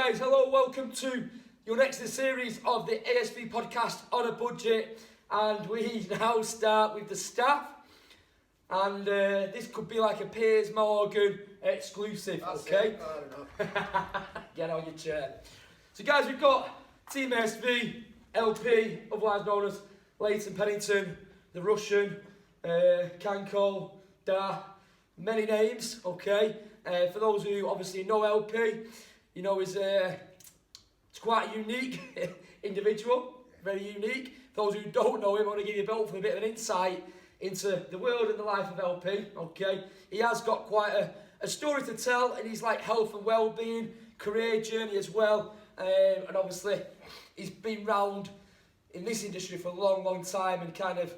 guys, hello, welcome to your next in the series of the ASV podcast on a budget, and we now start with the staff, and this could be like a Piers Morgan exclusive. That's okay? Get on your chair. So guys, we've got Team ASV, LP, otherwise known as Leighton, Pennington, the Russian, Kanko, Da, many names, okay? For those who obviously know LP, you know he's quite a unique individual, very unique. For those who don't know him, I want to give you both a bit of an insight into the world and the life of LP, okay? He has got quite a story to tell in his like health and well-being, career journey as well, and obviously he's been round in this industry for a long, long time and kind of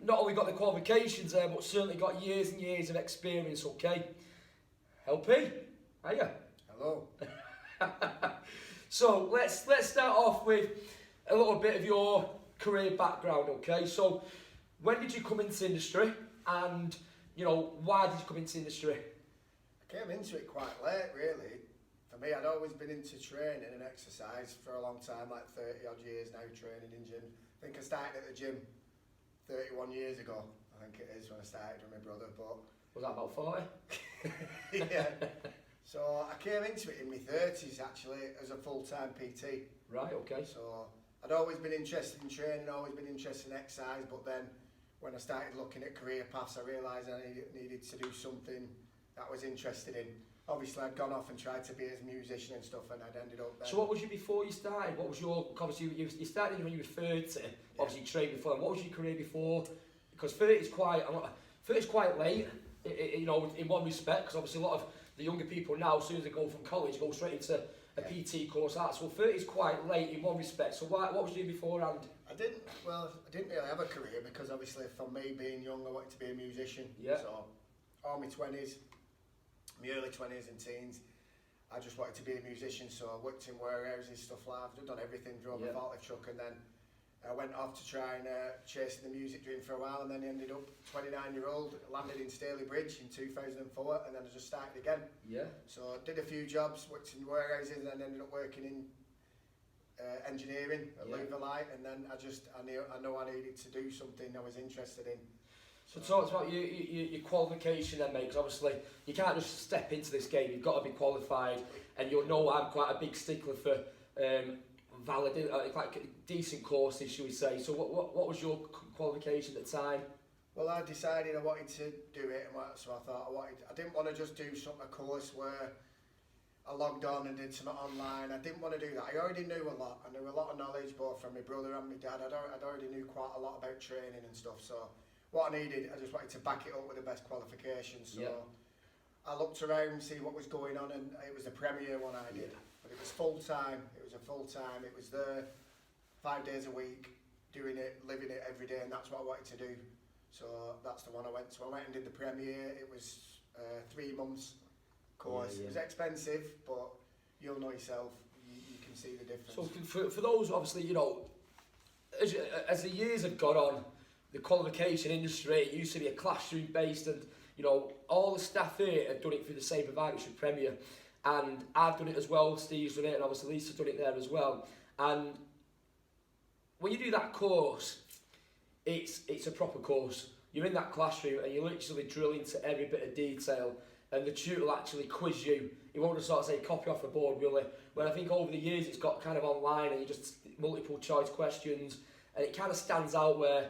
not only got the qualifications there, but certainly got years and years of experience, okay? LP, hiya. Hello. So let's start off with a little bit of your career background, okay? So when did you come into the industry, and you know why did you come into the industry? I came into it quite late, really. For me, I'd always been into training and exercise for a long time, like 30 odd years now, training in gym. I think I started at the gym 31 years ago. I think it is when I started with my brother, but was that about 40? yeah. So I came into it in my 30s actually as a full-time PT. Right, okay. So I'd always been interested in training, always been interested in exercise, but then when I started looking at career paths, I realised I needed to do something that I was interested in. Obviously I'd gone off and tried to be as a musician and stuff, and I'd ended up there. So what was you before you started? What was your, obviously you started when you were 30, obviously you trained before. What was your career before? Because 30 is quite late, you know, in one respect, because obviously a lot of the younger people now, as soon as they go from college, go straight into a PT course. So 30 is quite late in one respect. So what was you doing beforehand? I didn't really have a career, because obviously for me being young, I wanted to be a musician. Yeah. So all my 20s, my early 20s and teens, I just wanted to be a musician. So I worked in warehouses, stuff like that. I've done everything, drove a forklift truck, and then I went off to try and chase the music dream for a while, and then ended up 29-year-old, landed in Staley Bridge in 2004, and then I just started again. Yeah. So I did a few jobs, worked in warehouses, and then ended up working in engineering at Light, and then I know I needed to do something I was interested in. So talk about your qualification then, mate, because obviously you can't just step into this game, you've got to be qualified, and you'll know I'm quite a big stickler for valid, like decent courses, should we say. So what was your qualification at the time? Well, I decided I wanted to do it, so I thought I didn't want to just do a course where I logged on and did something online. I didn't want to do that. I already knew a lot. I knew a lot of knowledge both from my brother and my dad. I already knew quite a lot about training and stuff. So what I needed, I just wanted to back it up with the best qualifications. So I looked around, see what was going on, and it was the Premier one I did. But it was full time. It was a full time. It was there 5 days a week, doing it, living it every day, and that's what I wanted to do. So that's the one I went to. I went and did the Premier. It was 3 months course. It was expensive, but you'll know yourself. You can see the difference. So for those, obviously, you know, as the years have gone on, the qualification industry, it used to be a classroom based, and you know all the staff here have done it through the same provider, which is Premier, and I've done it as well. Steve's done it, and obviously Lisa's done it there as well. And when you do that course, it's a proper course. You're in that classroom and you literally drill into every bit of detail, and the tutor will actually quiz you. He won't just sort of say copy off the board, really. When I think over the years it's got kind of online, and you just multiple choice questions, and it kind of stands out where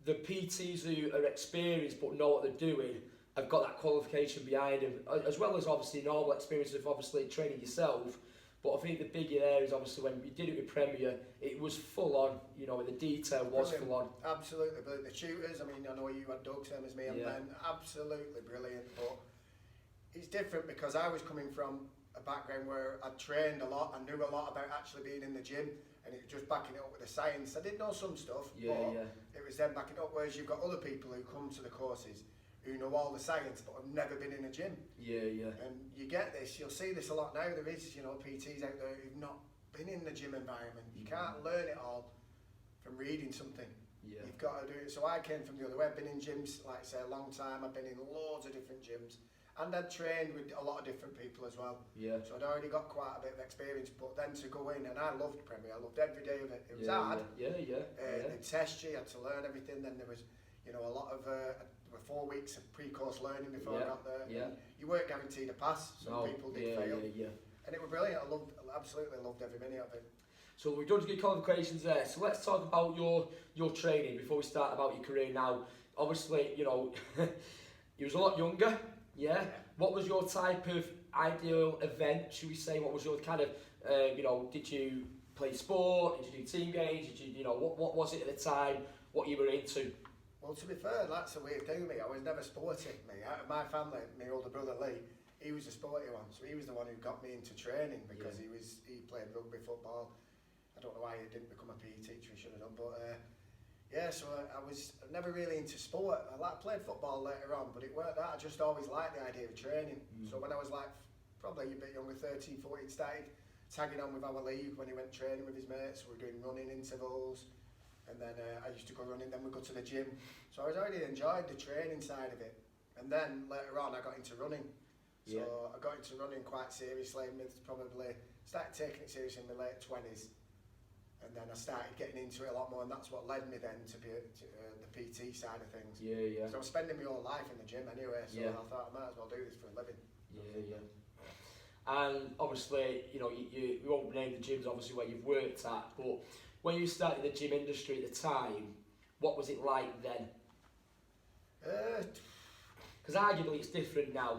the PTs who are experienced but know what they're doing have got that qualification behind them, as well as obviously normal experience of obviously training yourself. But I think the bigger there is obviously when you did it with Premier, it was full on, you know, the detail was full on. Absolutely, but the tutors, I mean, I know you had Doug, same as me, and Ben, absolutely brilliant. But it's different because I was coming from a background where I trained a lot, I knew a lot about actually being in the gym, and it was just backing it up with the science. I did know some stuff, but it was then backing it up, whereas you've got other people who come to the courses who know all the science but have never been in a gym. And you get this, you'll see this a lot now. There is, you know, PTs out there who've not been in the gym environment. You can't learn it all from reading something. You've got to do it. So I came from the other way. I've been in gyms, like I say, a long time. I've been in loads of different gyms, And I'd trained with a lot of different people as well. Yeah. So I'd already got quite a bit of experience, but then to go in, and I loved Premier, I loved every day of it. It was hard. They'd test you, you had to learn everything. Then there was, you know, a lot of, there were 4 weeks of pre-course learning before I got there. Yeah. You weren't guaranteed a pass, some people did fail. And it was brilliant, I absolutely loved every minute of it. So we've done good qualifications there. So let's talk about your training before we start about your career now. Obviously, you know, you was a lot younger. Yeah. What was your type of ideal event, should we say? What was your kind of, you know, did you play sport? Did you do team games? Did you know, what was it at the time? What you were into? Well, to be fair, that's a weird thing with me. I was never sporty. Out of my family, my older brother Lee, he was a sporty one. So he was the one who got me into training because he played rugby, football. I don't know why he didn't become a PE teacher, he should have done, but so I was never really into sport. I played football later on, but it weren't that. I just always liked the idea of training. So when I was like probably a bit younger, 13, 14, started tagging on with our league when he went training with his mates. We were doing running intervals, and then I used to go running, then we'd go to the gym. So I already enjoyed the training side of it. And then later on I got into running. So I got into running quite seriously, probably started taking it seriously in my late 20s. And then I started getting into it a lot more, and that's what led me then to the PT side of things. So I was spending my whole life in the gym anyway, so I thought I might as well do this for a living. And obviously, you know, you won't name the gyms obviously where you've worked at, but when you started the gym industry at the time, what was it like then? Because arguably it's different now.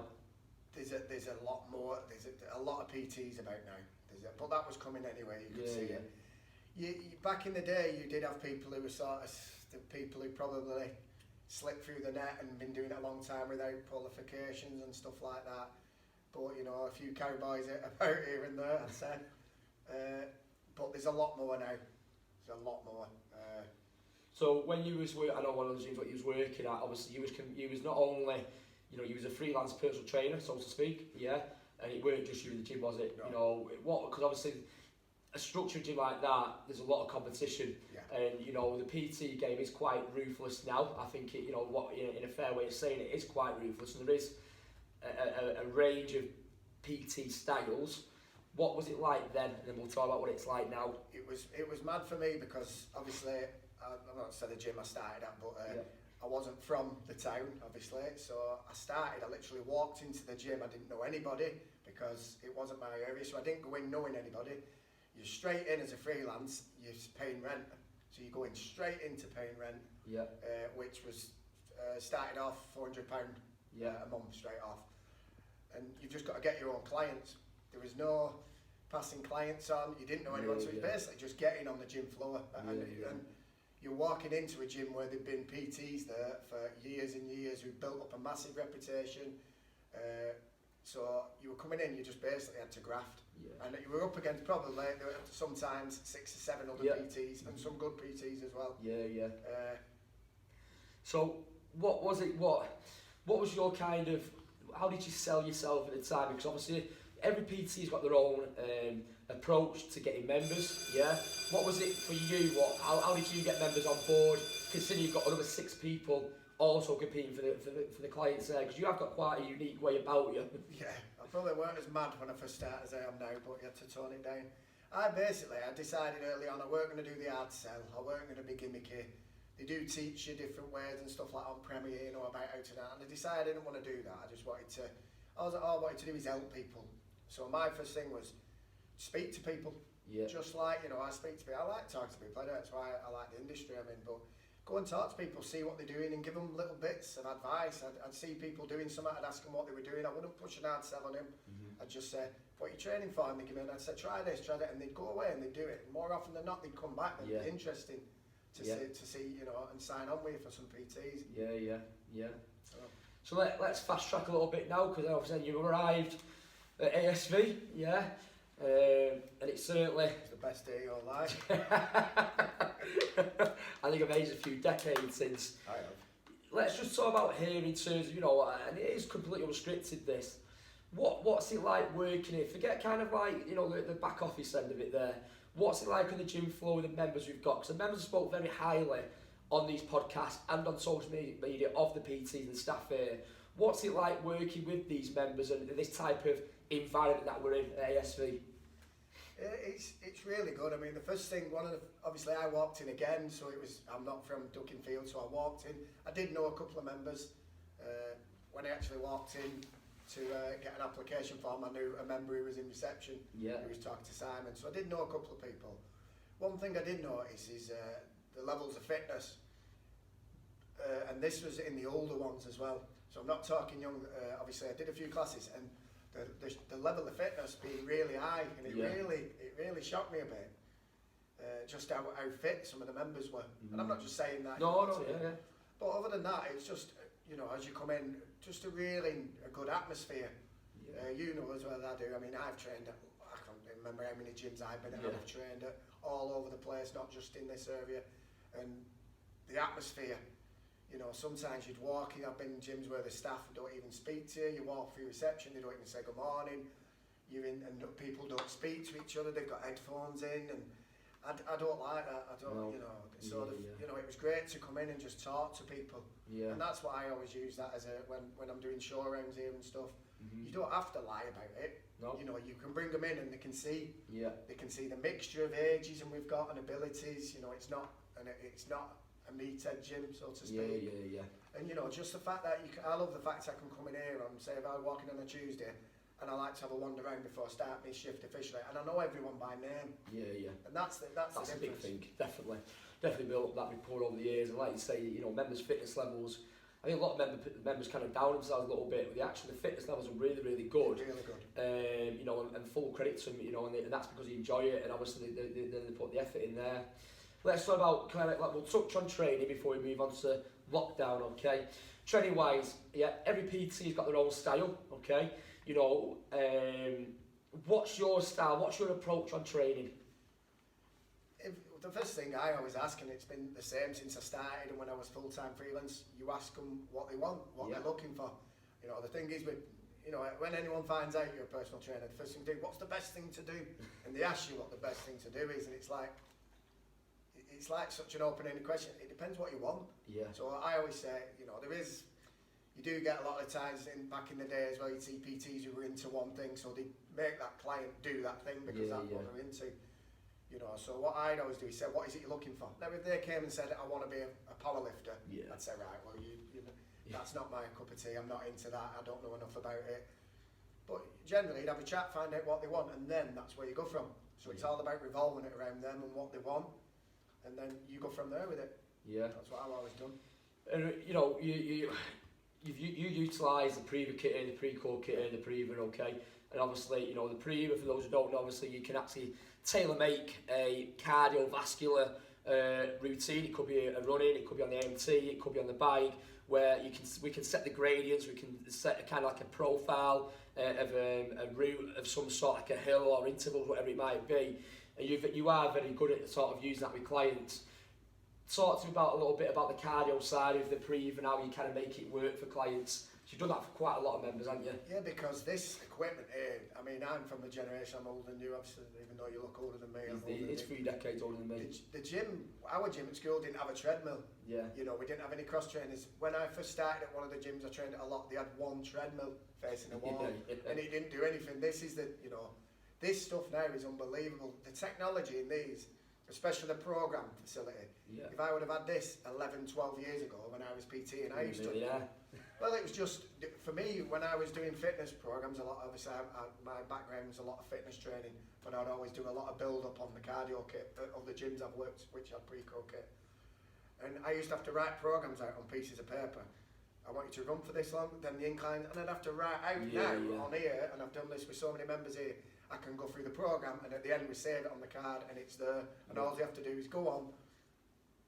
There's a lot more. There's a lot of PTs about now. But that was coming anyway. You could see it. You, back in the day, you did have people who were sort of the people who probably slipped through the net and been doing it a long time without qualifications and stuff like that. But you know, a few cowboys about here and there, I'd say. But there's a lot more now. There's a lot more. So when you was I know one of the things what you was working at. Obviously, you was not only, you know, you was a freelance personal trainer, so to speak. Yeah, and it weren't just you in the gym, was it? No. You know what? Because obviously, a structured gym like that, there's a lot of competition, and you know the PT game is quite ruthless now. I think it, you know what, in a fair way of saying it, is quite ruthless, and there is a range of PT styles. What was it like then? And then we'll talk about what it's like now. It was mad for me because obviously I'm not saying the gym I started at, but I wasn't from the town, obviously. So I literally walked into the gym. I didn't know anybody because it wasn't my area, so I didn't go in knowing anybody. You're straight in as a freelance, you're paying rent. So you go in straight into paying rent, which was started off £400 a month straight off. And you've just got to get your own clients. There was no passing clients on, you didn't know anyone, so it's basically just getting on the gym floor. And you're walking into a gym where there've been PTs there for years and years who built up a massive reputation. So you were coming in, you just basically had to graft. And you were up against probably sometimes 6 or 7 other PTs and some good PTs as well. So what was it? What was your kind of? How did you sell yourself at the time? Because obviously every PT's got their own approach to getting members. What was it for you? How did you get members on board? Considering you've got another 6 people also competing for the clients there, because you have got quite a unique way about you. I probably weren't as mad when I first started as I am now, but you had to tone it down. I decided early on I weren't going to do the hard sell, I weren't going to be gimmicky. They do teach you different ways and stuff like on Premier, you know, about how to do that, and I decided I didn't want to do that. I just wanted to, all I wanted to do is help people. So my first thing was speak to people. Just like, you know, I speak to people, I like talking to people, that's why I like the industry I'm in, but go and talk to people, see what they're doing and give them little bits of advice. I'd see people doing something, I'd ask them what they were doing. I wouldn't push an hard sell on them. I'd just say, what are you training for? And they'd give me, and I'd say, try this, try that, and they'd go away and they'd do it. And more often than not, they'd come back. They'd be interesting to see, you know, and sign on with you for some PTs. So let's fast track a little bit now, because obviously you arrived at ASV, and it's certainly the best day of your life. I think I've aged a few decades since. I have. Let's just talk about here in terms of, you know, and it is completely unrestricted this. What's it like working here? Forget kind of like, you know, the back office end of it there. What's it like on the gym floor with the members we've got? Because the members have spoke very highly on these podcasts and on social media of the PTs and staff here. What's it like working with these members and this type of environment that we're in at ASV? It's really good. I mean, the first thing, obviously I walked in again, so I'm not from Duckingfield, so I walked in. I did know a couple of members. When I actually walked in to get an application form, I knew a member who was in reception, who was talking to Simon, so I did know a couple of people. One thing I did notice is the levels of fitness, and this was in the older ones as well. So I'm not talking young, obviously I did a few classes, and the level of fitness being really high, and it really shocked me a bit, just how fit some of the members were. And I'm not just saying that. But other than that, it's just, as you come in, just a good atmosphere. You know as well as I do. I mean, I've trained at, I can't remember how many gyms I've been at. I've trained at all over the place, not just in this area. And the atmosphere, sometimes you'd walk in, I've been in gyms where the staff don't even speak to you. You walk through reception, they don't even say good morning. And people don't speak to each other, they've got headphones in, and I don't like that. I don't, it was great to come in and just talk to people. And that's what I always use that as when I'm doing show rounds here and stuff. You don't have to lie about it. You can bring them in and they can see the mixture of ages and we've got and abilities. It's not a meathead gym, so to speak. And just the fact that I love the fact I can come in here on, say, if I walk in on a Tuesday and I like to have a wander around before I start my shift officially, and I know everyone by name. And that's a big thing, definitely built up that rapport over the years. And like you say, members' fitness levels, I think a lot of members kind of down themselves a little bit, but the fitness levels are really, really good. Really good. And full credit to them, and that's because they enjoy it, and obviously they put the effort in there. Let's talk about we'll touch on training before we move on to lockdown, okay? Training wise, every PT's got their own style, okay? What's your style? What's your approach on training? The first thing I always ask, and it's been the same since I started and when I was full-time freelance, you ask them what they want, what they're looking for. The thing is when anyone finds out you're a personal trainer, the first thing they do, what's the best thing to do? And they ask you what the best thing to do is, and it's like such an open-ended question. It depends what you want. So I always say, you do get a lot of times back in the day as well, you'd see PTs who were into one thing, so they make that client do that thing because that's what they're into. So what I'd always do is say, what is it you're looking for? Now if they came and said, I want to be a power lifter, I'd say, right, well, that's not my cup of tea, I'm not into that, I don't know enough about it. But generally, you'd have a chat, find out what they want, and then that's where you go from. So it's all about revolving it around them and what they want, and then you go from there with it. That's what I've always done. And you utilise the Preva kit here, the pre-core kit here, the Preva, okay? And obviously, the Preva, for those who don't know, obviously you can actually tailor-make a cardiovascular routine. It could be a running, it could be on the MT, it could be on the bike, where we can set the gradients, we can set a kind of like a profile of a route of some sort, like a hill or intervals, whatever it might be. And you are very good at sort of using that with clients. Talk to me a little bit about the cardio side of the Preva and how you kind of make it work for clients. You've done that for quite a lot of members, haven't you? Yeah, because this equipment here, I mean, I'm from the generation, I'm older than you, obviously, even though you look older than me. It's 3 decades older than me. The gym, our gym at school didn't have a treadmill. We didn't have any cross trainers. When I first started at one of the gyms I trained at a lot, they had one treadmill facing a wall, and it didn't do anything. This is this stuff now is unbelievable. The technology in these, especially the program facility. If I would have had this 11, 12 years ago when I was PT and I used to... Well, it was just, for me, when I was doing fitness programs, obviously my background was a lot of fitness training, but I'd always do a lot of build-up on the cardio kit of the gyms I've worked, which had pre-co kit. And I used to have to write programs out on pieces of paper. I want you to run for this long, then the incline, and I'd have to write out on here, and I've done this with so many members here, I can go through the program, and at the end we save it on the card, and it's there, and all you have to do is go on,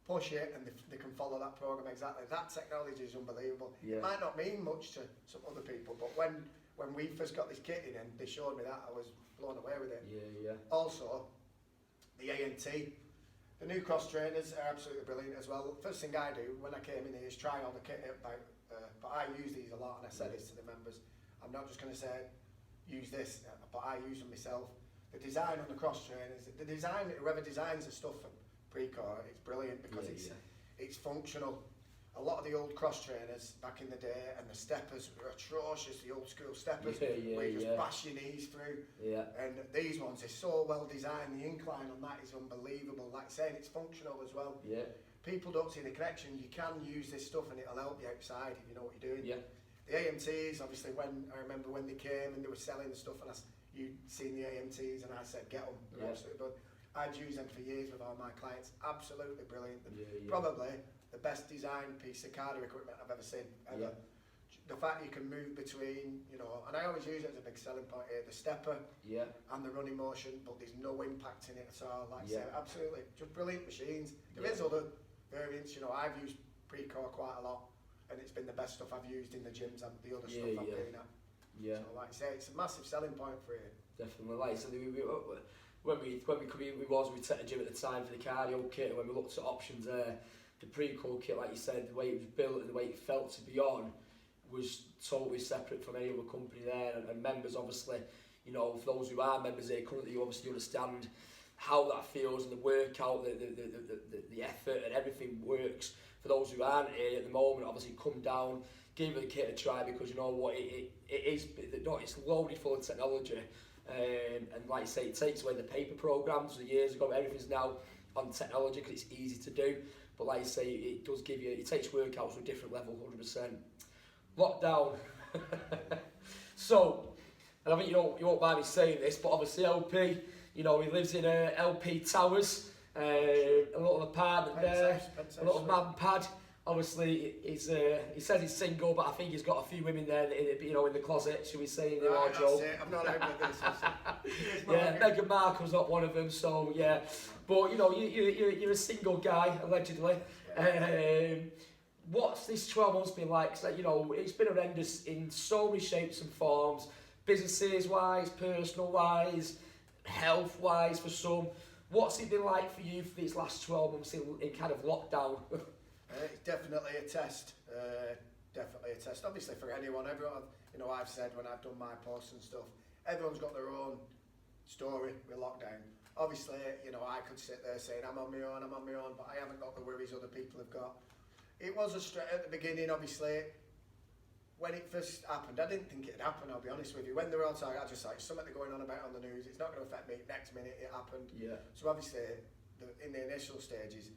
push it, and they can follow that program exactly. That technology is unbelievable. It might not mean much to some other people, but when we first got this kit in and they showed me that, I was blown away with it. Also, the ANT, the new cross trainers are absolutely brilliant as well. The first thing I do when I came in here is try all the kit out, but I use these a lot, and I said this to the members. I'm not just going to say use this, but I use them myself. The design on the cross trainers, whoever designs the stuff for pre-core, it's brilliant because it's functional. a lot of the old cross trainers back in the day and the steppers were atrocious, the old school steppers, where you just bash your knees through. Yeah. And these ones are so well designed, the incline on that is unbelievable. Like saying, it's functional as well. Yeah. People don't see the connection. You can use this stuff and it'll help you outside if you know what you're doing. Yeah. The AMTs, obviously, I remember when they came and they were selling the stuff, and you'd seen the AMTs, and I said, get them. They're absolutely good. I'd use them for years with all my clients. Absolutely brilliant. Probably the best designed piece of cardio equipment I've ever seen. Ever. Yeah. The fact you can move between, you know, and I always use it as a big selling point here, the stepper and the running motion, but there's no impact in it at all. Like I say, absolutely, just brilliant machines. There is other variants, you know, I've used Precore quite a lot, and it's been the best stuff I've used in the gyms and the other stuff I've been at. Yeah. So like I say, it's a massive selling point for you. Definitely. Like so when we set a gym at the time for the cardio kit, and when we looked at options there, the Precore kit, like you said, the way it was built and the way it felt to be on was totally separate from any other company there, and members obviously, you know, for those who are members here currently, you obviously understand how that feels and the workout, the effort and everything works. For those who aren't here at the moment, obviously come down, give the kit a try, because you know what, it's loaded full of technology, and like I say, it takes away the paper programs of years ago. Everything's now on technology because it's easy to do, but like I say, it does give you, it takes workouts to a different level, 100%. Lockdown. So, and I think you won't mind me saying this, but obviously LP, you know, he lives in LP Towers, a little apartment there, a little man pad. Obviously, he says he's single, but I think he's got a few women there, you know, in the closet, shall we say, in the wardrobe. That's it. I'm not even with this. Yeah, Meghan Markle's not one of them, so yeah. But you know, you're a single guy, allegedly. What's this 12 months been like? So, you know, it's been horrendous in so many shapes and forms, businesses wise, personal wise, health wise for some. What's it been like for you for these last 12 months in kind of lockdown? It's definitely a test. Definitely a test. Obviously for anyone, everyone, you know, I've said when I've done my posts and stuff, everyone's got their own story with lockdown. Obviously, you know, I could sit there saying I'm on my own, but I haven't got the worries other people have got. It was a stress at the beginning, obviously. When it first happened, I didn't think it'd happen, I'll be honest with you. When they were all talking, I just like, something they're going on about on the news, it's not going to affect me. Next minute, it happened. Yeah. So obviously, in the initial stages,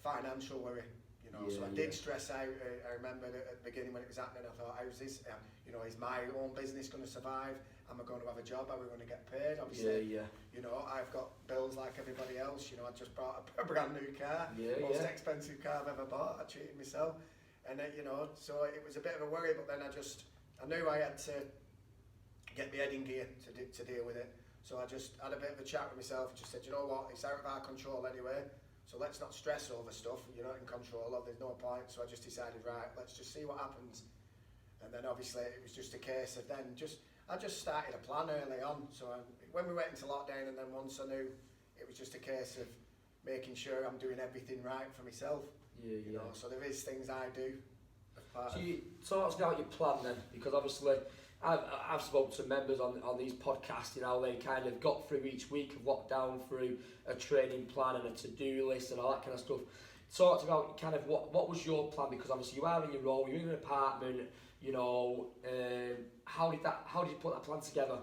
financial worry, you know, so I did stress out. I remember at the beginning when it was happening, I thought, how's this, you know, is my own business going to survive? Am I going to have a job? Are we going to get paid? Obviously, you know, I've got bills like everybody else. You know, I just bought a brand new car, most expensive car I've ever bought. I treated myself, and you know, so it was a bit of a worry. But then I knew I had to get my head in gear to deal with it. So I just had a bit of a chat with myself and just said, you know what, it's out of our control anyway. So let's not stress over stuff you're not in control of. There's no point. So I just decided, right, let's just see what happens. And then obviously it was just a case of then I just started a plan early on. So when we went into lockdown, and then once I knew, it was just a case of making sure I'm doing everything right for myself. You know, so there is things I do. So you talk about your plan then, because obviously I've spoken to members on these podcasts, you know, they kind of got through each week of lockdown through a training plan and a to-do list and all that kind of stuff. Talked about kind of what was your plan, because obviously you are in your role, you're in an apartment, you know, how did you put that plan together?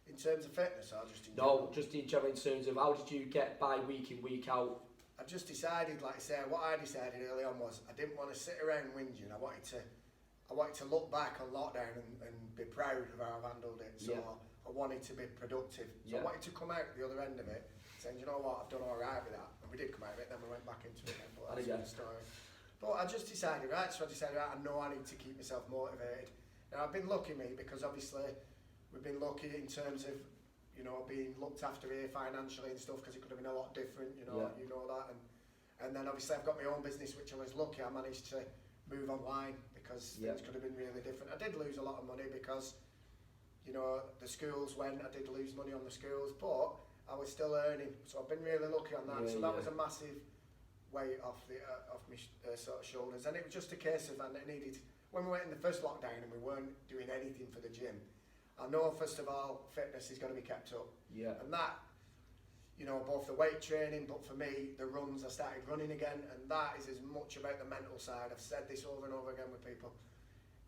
In terms of fitness, or just in general? No, just in general, in terms of how did you get by week in, week out? I just decided, like I say, what I decided early on was I didn't want to sit around whinging. I wanted to look back on lockdown and be proud of how I've handled it. So I wanted to be productive. So I wanted to come out the other end of it saying, you know what, I've done all right with that. And we did come out of it, then we went back into it. But that's the story. But I just decided, right, I know I need to keep myself motivated. Now I've been lucky, mate, because obviously we've been lucky in terms of, you know, being looked after here financially and stuff, because it could have been a lot different, you know, you know that. And then obviously I've got my own business, which I was lucky I managed to move online, because things could have been really different. I did lose a lot of money because, you know, the schools went, I did lose money on the schools, but I was still earning. So I've been really lucky on that. So that was a massive weight off my sort of shoulders. And it was just a case of, I needed, when we went in the first lockdown and we weren't doing anything for the gym, I know first of all fitness is going to be kept up, and that, you know, both the weight training, but for me, the runs, I started running again, and that is as much about the mental side. I've said this over and over again with people.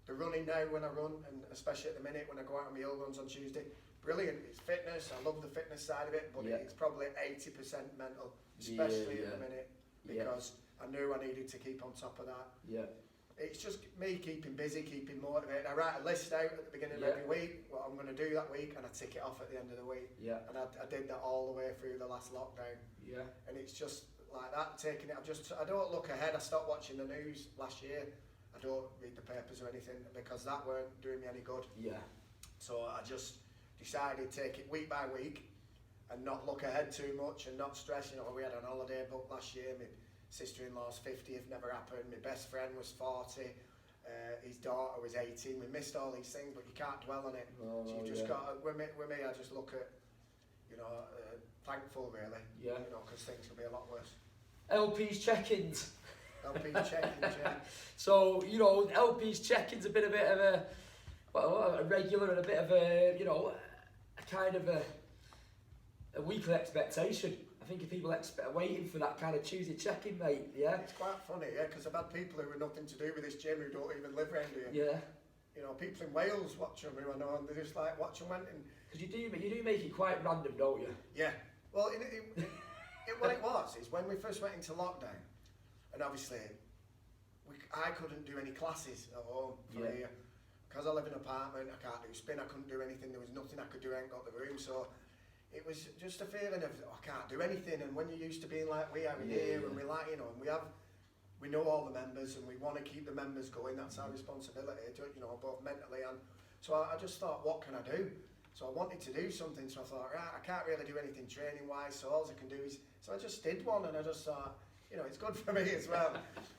The running now when I run, and especially at the minute when I go out on my hill runs on Tuesday, brilliant. It's fitness. I love the fitness side of it, but it's probably 80% mental, especially at the minute, because I knew I needed to keep on top of that. Yeah. It's just me keeping busy, keeping motivated. I write a list out at the beginning of every week, what I'm going to do that week, and I tick it off at the end of the week. Yeah. And I did that all the way through the last lockdown. Yeah. And it's just like that, taking it. I don't look ahead. I stopped watching the news last year. I don't read the papers or anything because that weren't doing me any good. Yeah. So I just decided to take it week by week and not look ahead too much and not stress. You know, we had an holiday booked last year. My sister-in-law's 50th never happened. My best friend was 40. His daughter was 18. We missed all these things, but you can't dwell on it. So you just got to, with me, I just look at, you know, thankful really. Yeah. You know, because things could be a lot worse. LP's check-ins. LP's check-ins, yeah. So, you know, LP's check-ins a bit of a regular and a bit of a, you know, a kind of a weekly expectation. I think if people waiting for that kind of Tuesday check-in, mate, yeah? It's quite funny, yeah, because I've had people who have nothing to do with this gym who don't even live around here. Yeah. You know, people in Wales watch them who I know, and they're just like, watch them went and... Because you do make it quite random, don't you? Yeah. Well, what it was is when we first went into lockdown, and obviously I couldn't do any classes at home for a year. Because I live in an apartment, I can't do spin, I couldn't do anything, there was nothing I could do, I ain't got the room, so... It was just a feeling of, I can't do anything, and when you're used to being like we are here, and we like, you know, and we know all the members, and we want to keep the members going, that's our responsibility, you know, both mentally and, so I just thought, what can I do? So I wanted to do something, so I thought, right, I can't really do anything training-wise, so all I can do is, so I just did one, and I just thought, you know, it's good for me as well.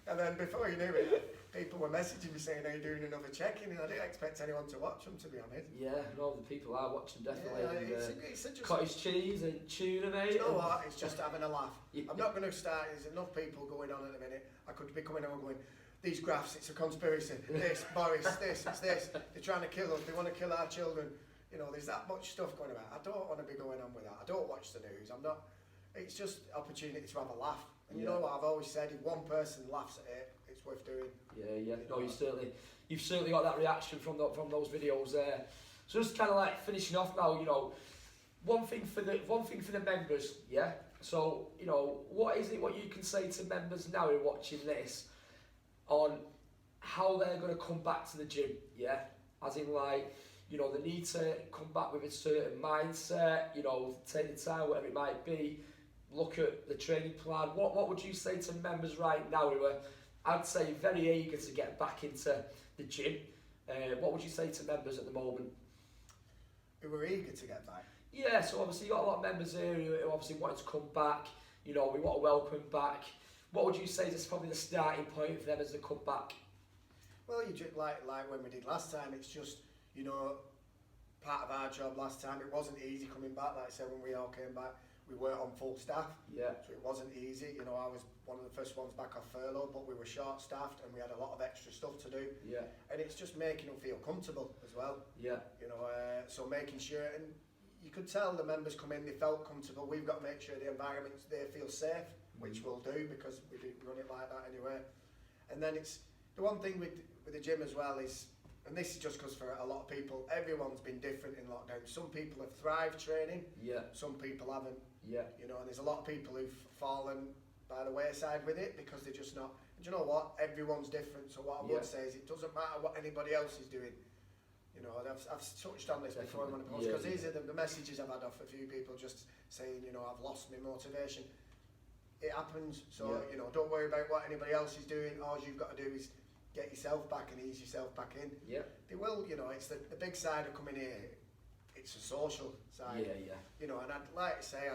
And then before you knew it, people were messaging me saying, are you doing another check-in? And I didn't expect anyone to watch them, to be honest. Yeah, no, the people are watching, definitely. Yeah, and, it's just cottage cheese and tuna, mate. Do you know what? It's just having a laugh. I'm not going to start, there's enough people going on at the minute. I could be coming on going, these graphs, it's a conspiracy. This, Boris, this, it's this. They're trying to kill us, they want to kill our children. You know, there's that much stuff going about. I don't want to be going on with that. I don't watch the news. I'm not, it's just opportunity to have a laugh. And you know what I've always said, if one person laughs at it, it's worth doing. Yeah. No, you've certainly got that reaction from those videos there. So just kind of like finishing off now, you know, one thing for the members, yeah. So you know, what you can say to members now who are watching this on how they're going to come back to the gym, yeah. As in, like, you know, they need to come back with a certain mindset, you know, take the time, whatever it might be. Look at the training plan. What would you say to members right now who are, I'd say, very eager to get back into the gym? What would you say to members at the moment? Who are eager to get back? Yeah, so obviously you've got a lot of members here who obviously want to come back. You know, we want to welcome them back. What would you say is probably the starting point for them as they come back? Well, you just, like when we did last time, it's just, you know, part of our job last time. It wasn't easy coming back. Like I said, when we all came back, we weren't on full staff, so it wasn't easy. You know, I was one of the first ones back off furlough, but we were short-staffed and we had a lot of extra stuff to do. Yeah. And it's just making them feel comfortable as well. Yeah. You know, so making sure, and you could tell the members come in, they felt comfortable. We've got to make sure the environments they feel safe, which we'll do because we do run it like that anyway. And then it's the one thing with the gym as well is, and this is just because for a lot of people, everyone's been different in lockdown. Some people have thrived training, some people haven't. Yeah. You know, and there's a lot of people who've fallen by the wayside with it because they're just not. And you know what? Everyone's different. So what I would say is it doesn't matter what anybody else is doing. You know, and I've touched on this before in one of the posts because these are the messages I've had off a few people just saying, you know, I've lost my motivation. It happens. So, you know, don't worry about what anybody else is doing. All you've got to do is get yourself back and ease yourself back in. Yeah. They will, you know, it's the big side of coming here. It's a social side. Yeah. You know, and I'd like to say,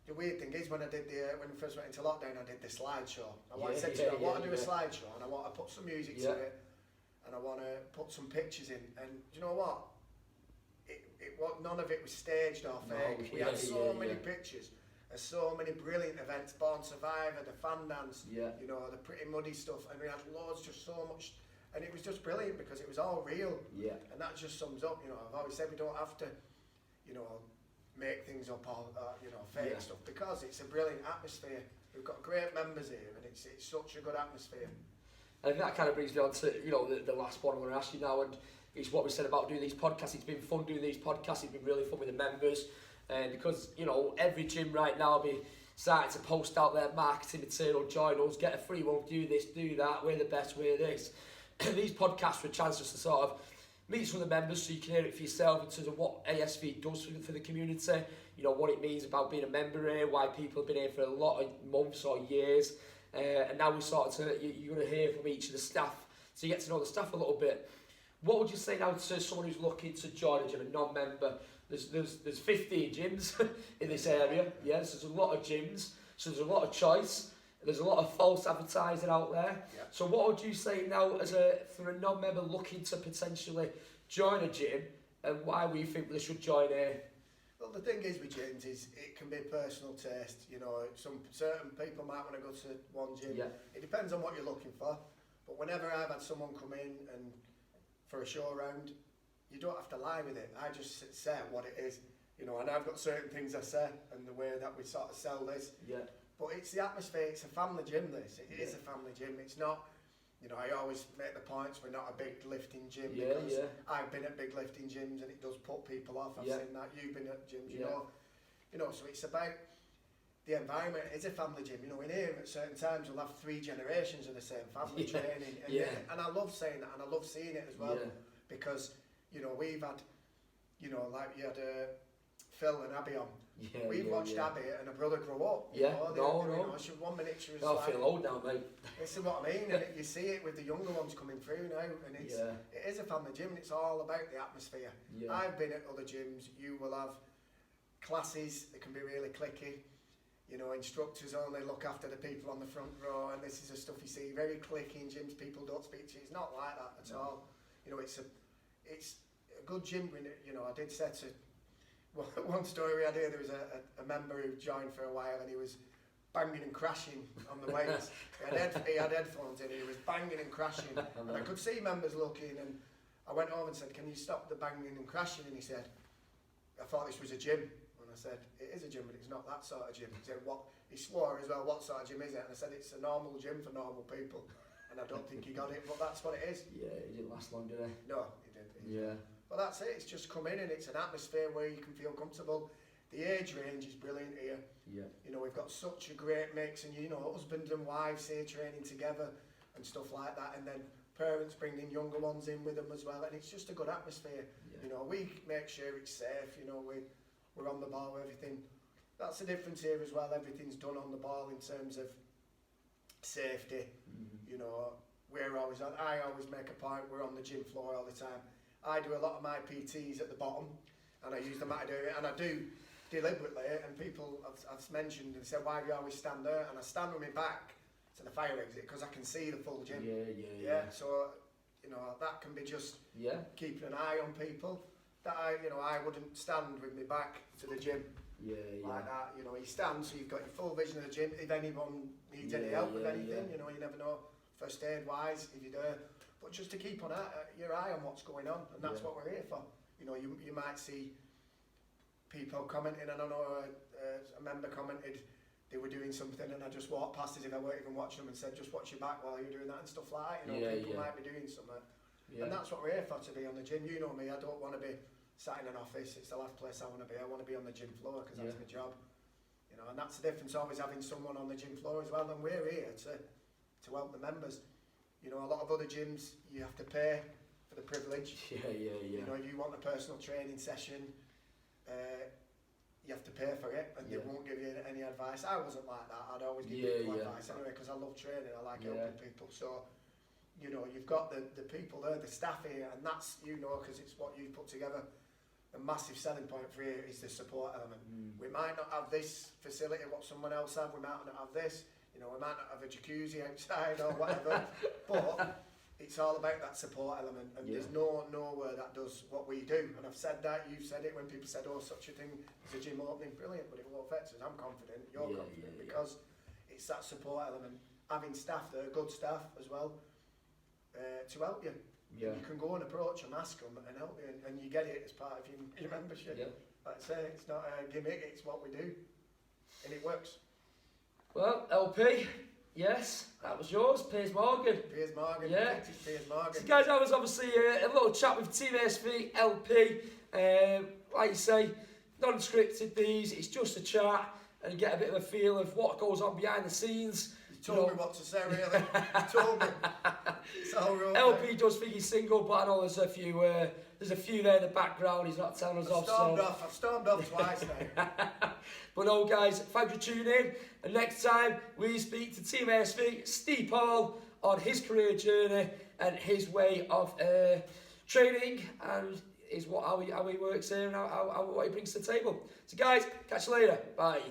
the weird thing is when we first went into lockdown, I did the slideshow. I want to do a slideshow and I want to put some music to it and I want to put some pictures in. And do you know what? None of it was staged or fake. We had so many pictures. There's so many brilliant events, Born Survivor, the fan dance, you know, the Pretty Muddy stuff, and we had loads, just so much, and it was just brilliant because it was all real, and that just sums up, you know, I've always said we don't have to, you know, make things up or fake stuff, because it's a brilliant atmosphere. We've got great members here, and it's such a good atmosphere. And I think that kind of brings me on to the last one I'm going to ask you now, and it's what we said about doing these podcasts. It's been fun doing these podcasts. It's been really fun with the members, and because every gym right now will be starting to post out their marketing material. Join us, get a free one, do this, do that. We're the best, we're this. These podcasts are a chance just to sort of meet some of the members, so you can hear it for yourself in terms of what ASV does for the community. What it means about being a member here, why people have been here for a lot of months or years, and now you're going to hear from each of the staff, so you get to know the staff a little bit. What would you say now to someone who's looking to join a gym, a non-member? There's 15 gyms in this area. Yes, there's a lot of gyms, so there's a lot of choice. There's a lot of false advertising out there. Yeah. So what would you say now for a non-member looking to potentially join a gym, and why we think they should join here? Well, the thing is with gyms is it can be personal taste. Some certain people might want to go to one gym. Yeah. It depends on what you're looking for. But whenever I've had someone come in and for a show round, you don't have to lie with it. I just say what it is. And I've got certain things I say and the way that we sort of sell this. Yeah. But it's the atmosphere. It's a family gym. It is a family gym. It's not. I always make the points. We're not a big lifting gym because I've been at big lifting gyms and it does put people off. I've seen that. You've been at gyms, you know. So it's about the environment. It's a family gym. In here at certain times we'll have 3 generations of the same family training. And I love saying that, and I love seeing it as well because we've had like you had Phil and Abby on. We've watched Abby and her brother grow up. She 1 minute she was I feel old now, mate. This is what I mean. And you see it with the younger ones coming through now, and it is a family gym, and it's all about the atmosphere. I've been at other gyms. You will have classes that can be really cliquey. Instructors only look after the people on the front row, and this is the stuff you see very cliquey in gyms. People don't speak to you. It's not like that at all. It's a good gym. I did say to. One story we had here, there was a member who joined for a while and he was banging and crashing on the weights. He had headphones in, he was banging and crashing. And I could see members looking, and I went over and said, "Can you stop the banging and crashing?" And he said, "I thought this was a gym." And I said, "It is a gym, but it's not that sort of gym." He said, "What?" He swore as well, "What sort of gym is it?" And I said, "It's a normal gym for normal people." And I don't think he got it, but that's what it is. Yeah, it didn't last long, did it? No, it didn't. But that's it, it's just come in and it's an atmosphere where you can feel comfortable. The age range is brilliant here. Yeah. We've got such a great mix, and husbands and wives here training together and stuff like that, and then parents bringing younger ones in with them as well, and it's just a good atmosphere. Yeah. We make sure it's safe, we're on the ball with everything. That's the difference here as well, everything's done on the ball in terms of safety. Mm-hmm. I always make a point, we're on the gym floor all the time. I do a lot of my PTs at the bottom, and I use the mat to do it, and I do deliberately, and people I've mentioned and said, "Why do you always stand there?" And I stand with my back to the fire exit because I can see the full gym. Yeah. So, that can be just keeping an eye on people. That I wouldn't stand with my back to the gym. Like that. You stand so you've got your full vision of the gym. If anyone needs any help with anything, you never know, first aid wise, if you're there. But just to keep your eye on what's going on, and that's what we're here for. You might see people commenting, and I know a member commented they were doing something, and I just walked past as if I weren't even watching them and said, "Just watch your back while you're doing that," and stuff like that. People might be doing something, and that's what we're here for, to be on the gym. You know me, I don't want to be sat in an office. It's the last place I want to be. I want to be on the gym floor because that's my job. And that's the difference. Always having someone on the gym floor as well, and we're here to help the members. A lot of other gyms, you have to pay for the privilege. If you want a personal training session, you have to pay for it, and they won't give you any advice. I wasn't like that. I'd always give people advice anyway, because I love training. I like helping people. So, you've got the people there, the staff here, and that's, because it's what you've put together. A massive selling point for here is the support element. We might not have this facility, what someone else have. We might not have this. We might not have a jacuzzi outside or whatever, but it's all about that support element, and there's nowhere that does what we do. And I've said that, you've said it, when people said, "Oh, such a thing as a gym opening, brilliant," but it won't affect us. I'm confident, you're confident, because it's that support element. Having staff there, good staff as well, to help you. You can go and approach them, ask them, and help you, and you get it as part of your membership. like I say, it's not a gimmick, it's what we do. And it works. Well, LP, yes, that was yours, Piers Morgan. Piers Morgan, Yeah. Piers Morgan. So guys, that was obviously a little chat with Team ASV LP. Like you say, non-scripted these, it's just a chat and you get a bit of a feel of what goes on behind the scenes. You told me what to say, really. You told me. It's all right. LP does think he's single, but I know there's a few there in the background he's not telling us off. I've stormed off twice now. But no, guys, thanks for tuning in. And next time we speak to Team ASV, Steve Paul, on his career journey and his way of training and how he works here and what he brings to the table. So, guys, catch you later. Bye.